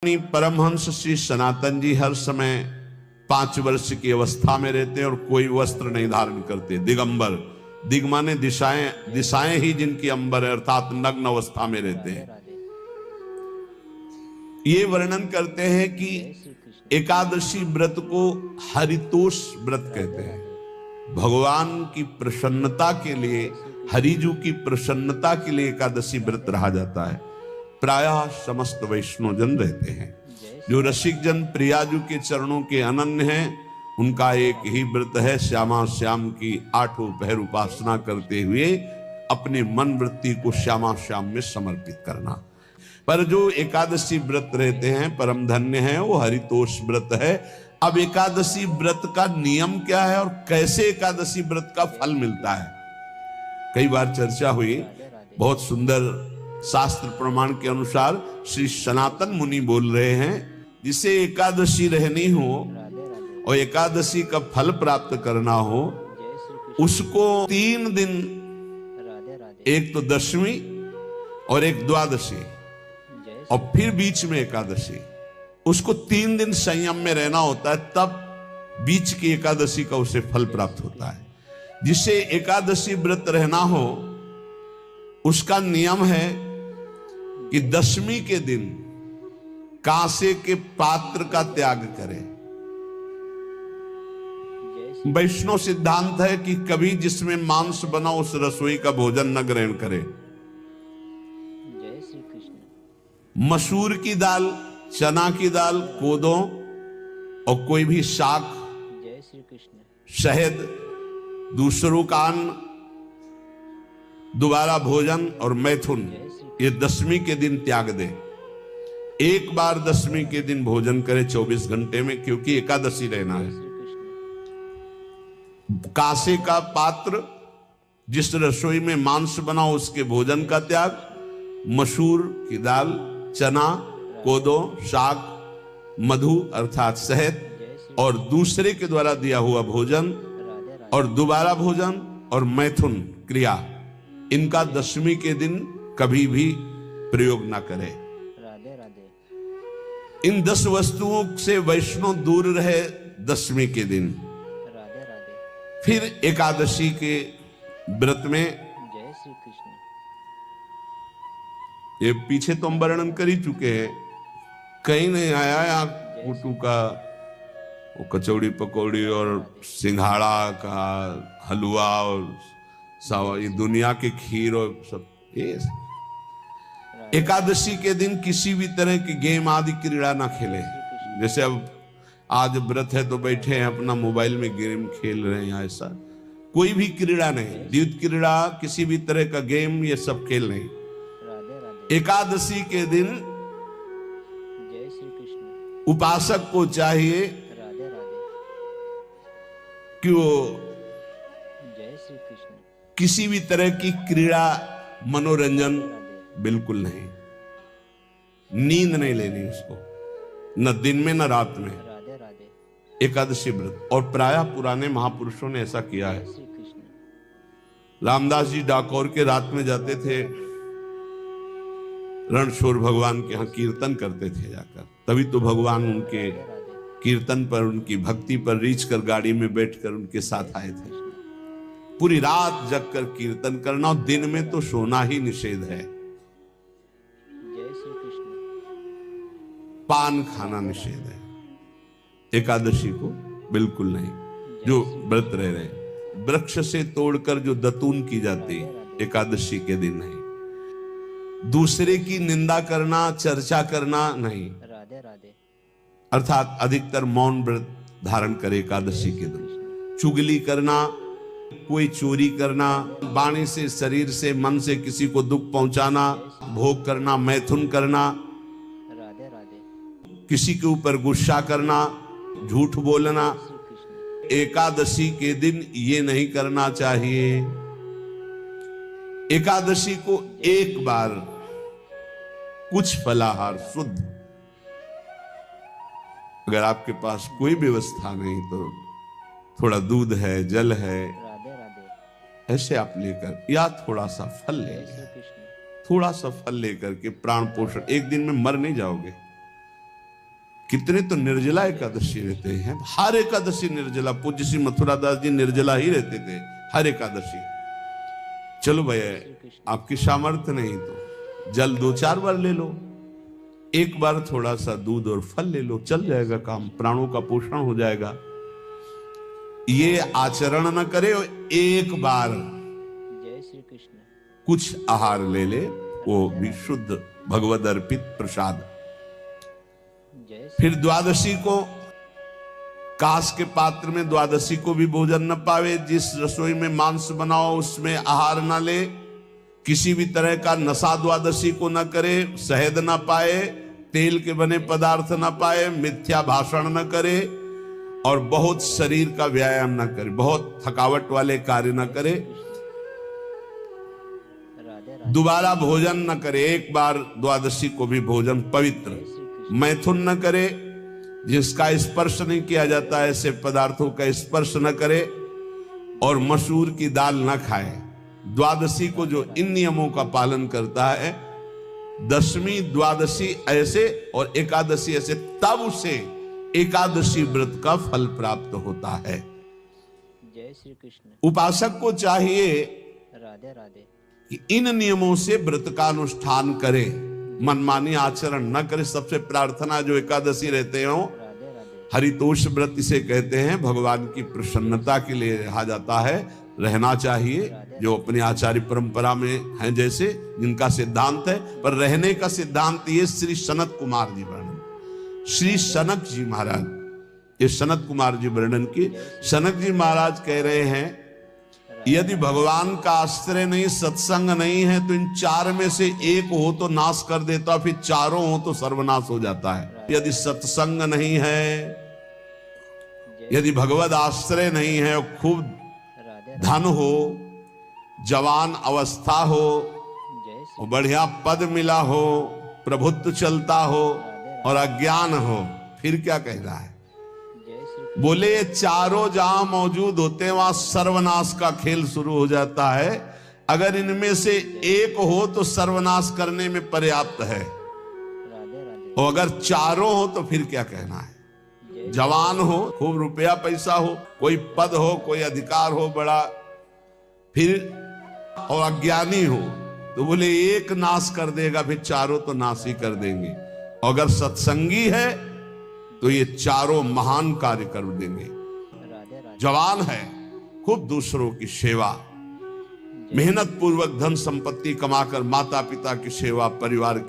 परमहंस श्री सनातन जी हर समय 5 वर्ष की अवस्था में रहते हैं और कोई वस्त्र नहीं धारण करते। दिगंबर, दिग माने दिशाएं, दिशाएं ही जिनकी अंबर है, अर्थात नग्न अवस्था में रहते हैं। ये वर्णन करते हैं कि एकादशी व्रत को हरितोष व्रत कहते हैं। भगवान की प्रसन्नता के लिए, हरिजू की प्रसन्नता के लिए एकादशी व्रत रहा जाता है। प्रायः समस्त वैष्णव जन रहते हैं। जो रसिक जन प्रियाजू के चरणों के अनन्य हैं, उनका एक ही व्रत है, श्यामा श्याम की 8 पहर उपासना करते हुए अपने मन वृत्ति को श्यामा श्याम में समर्पित करना। पर जो एकादशी व्रत रहते हैं परम धन्य हैं, वो हरितोष व्रत है। अब एकादशी व्रत का नियम क्या है और कैसे एकादशी व्रत का फल मिलता है, कई बार चर्चा हुई। बहुत सुंदर शास्त्र प्रमाण के अनुसार श्री सनातन मुनि बोल रहे हैं, जिसे एकादशी रहनी हो और एकादशी का फल प्राप्त करना हो, उसको 3 दिन, एक तो दशमी और एक द्वादशी और फिर बीच में एकादशी, उसको 3 दिन संयम में रहना होता है, तब बीच की एकादशी का उसे फल प्राप्त होता है। जिसे एकादशी व्रत रहना हो, उसका नियम है कि दशमी के दिन कांसे के पात्र का त्याग करें। वैष्णव सिद्धांत है कि कभी जिसमें मांस बना उस रसोई का भोजन न ग्रहण करे। मसूर की दाल, चना की दाल, कोदो और कोई भी शाक, शहद, दूसरों का अन्न, दोबारा भोजन और मैथुन, ये दशमी के दिन त्याग दे। एक बार दशमी के दिन भोजन करे 24 घंटे में, क्योंकि एकादशी रहना है। कांसे का पात्र, जिस रसोई में मांस बना उसके भोजन का त्याग, मसूर की दाल, चना, कोदो, शाक, मधु अर्थात शहद और दूसरे के द्वारा दिया हुआ भोजन और दोबारा भोजन और मैथुन क्रिया, इनका दशमी के दिन कभी भी प्रयोग ना करें। इन 10 वस्तुओं से वैष्णव दूर रहे दशमी के दिन। फिर एकादशी के व्रत में, ये पीछे तो हम वर्णन कर ही चुके हैं, कहीं नहीं आया यहाँ कुटू का वो कचौड़ी पकौड़ी और सिंघाड़ा का हलवा और सावा, ये दुनिया के खीर और सब। ये एकादशी के दिन किसी भी तरह की गेम आदि क्रीड़ा ना खेले। जैसे अब आज व्रत है तो बैठे हैं अपना मोबाइल में गेम खेल रहे हैं, ऐसा कोई भी क्रीड़ा नहीं, द्यूत क्रीड़ा, किसी भी तरह का गेम, ये सब खेल नहीं। एकादशी के दिन उपासक को चाहिए कि वो किसी भी तरह की क्रीड़ा, मनोरंजन बिल्कुल नहीं, नींद नहीं लेनी उसको, न दिन में न रात में। एकादशी व्रत, और प्रायः पुराने महापुरुषों ने ऐसा किया है। रामदास जी डाकोर के रात में जाते थे, रणछोड़ भगवान के यहाँ कीर्तन करते थे जाकर, तभी तो भगवान उनके कीर्तन पर, उनकी भक्ति पर रीझ कर गाड़ी में बैठकर उनके साथ आए थे। पूरी रात जगकर कीर्तन करना, और दिन में तो सोना ही निषेध है। पान खाना निषेध है, एकादशी को बिल्कुल नहीं। जो व्रत रह रहे, वृक्ष से तोड़कर जो दतून की जाती है एकादशी के दिन नहीं। दूसरे की निंदा करना, चर्चा करना नहीं, अर्थात अधिकतर मौन व्रत धारण करे एकादशी के दिन। चुगली करना, कोई चोरी करना, वाणी से, शरीर से, मन से किसी को दुख पहुंचाना, भोग करना, मैथुन करना, किसी के ऊपर गुस्सा करना, झूठ बोलना, एकादशी के दिन ये नहीं करना चाहिए। एकादशी को एक बार कुछ फलाहार शुद्ध, अगर आपके पास कोई व्यवस्था नहीं तो थोड़ा दूध है, जल है, ऐसे आप लेकर, या थोड़ा सा फल ले, थोड़ा सा फल लेकर के प्राण पोषण, एक दिन में मर नहीं जाओगे। कितने तो निर्जला एकादशी रहते हैं, हर एकादशी निर्जला। पूज्य श्री मथुरा दास जी निर्जला ही रहते थे हर एकादशी। चलो भैया आपकी सामर्थ्य नहीं तो जल 2-4 बार ले लो, एक बार थोड़ा सा दूध और फल ले लो, चल जाएगा काम, प्राणों का पोषण हो जाएगा। ये आचरण न करे और एक बार जय श्री कृष्ण कुछ आहार ले ले, वो भी शुद्ध भगवद अर्पित प्रसाद। जय श्री फिर द्वादशी को कांस के पात्र में द्वादशी को भी भोजन न पावे। जिस रसोई में मांस बनाओ उसमें आहार न ले, किसी भी तरह का नशा द्वादशी को न करे, शहद न पाए, तेल के बने पदार्थ न पाए, मिथ्या भाषण न करे और बहुत शरीर का व्यायाम न करे, बहुत थकावट वाले कार्य न करे, राधे राधे दोबारा भोजन न करे। एक बार द्वादशी को भी भोजन पवित्र, मैथुन न करे, जिसका स्पर्श नहीं किया जाता है ऐसे पदार्थों का स्पर्श न करे, और मसूर की दाल न खाए। द्वादशी को जो इन नियमों का पालन करता है, दशमी द्वादशी ऐसे और एकादशी ऐसे, तब उसे एकादशी व्रत का फल प्राप्त होता है। जय श्री कृष्ण उपासक को चाहिए राधे राधे कि इन नियमों से व्रत का अनुष्ठान करे, मनमानी आचरण न करे। सबसे प्रार्थना जो एकादशी रहते हो, राधे राधे हरितोष व्रत इसे कहते हैं, भगवान की प्रसन्नता के लिए रहा जाता है, रहना चाहिए। जो अपनी आचार्य परंपरा में हैं जैसे, जिनका सिद्धांत है, पर रहने का सिद्धांत ये श्री सनत कुमार जी वर्णन, श्री सनक जी महाराज, ये सनत कुमार जी वर्णन की। सनक जी महाराज कह रहे हैं, यदि भगवान का आश्रय नहीं, सत्संग नहीं है, तो इन 4 में से एक हो तो नाश कर देता, फिर चारों हो तो सर्वनाश हो जाता है। यदि सत्संग नहीं है, यदि भगवद आश्रय नहीं है, और खूब राधे धन हो, जवान अवस्था हो, जय श्री और बढ़िया पद मिला हो, प्रभुत्व चलता हो और अज्ञान हो, फिर क्या कह रहा है? जय श्री बोले ये चारों जहां मौजूद होते हैं वहां सर्वनाश का खेल शुरू हो जाता है। अगर इनमें से एक हो तो सर्वनाश करने में पर्याप्त है, राधे राधे और अगर चारों हो तो फिर क्या कहना है? जवान हो, खूब रुपया पैसा हो, कोई पद हो, कोई अधिकार हो बड़ा, फिर और अज्ञानी हो, तो बोले एक नाश कर देगा, फिर चारों तो नाश ही कर देंगे। और अगर सत्संगी है तो ये चारों महान कार्य कर देंगे। राधे राधे जवान है, खूब दूसरों की सेवा, मेहनत पूर्वक धन संपत्ति कमाकर माता पिता की सेवा, परिवार की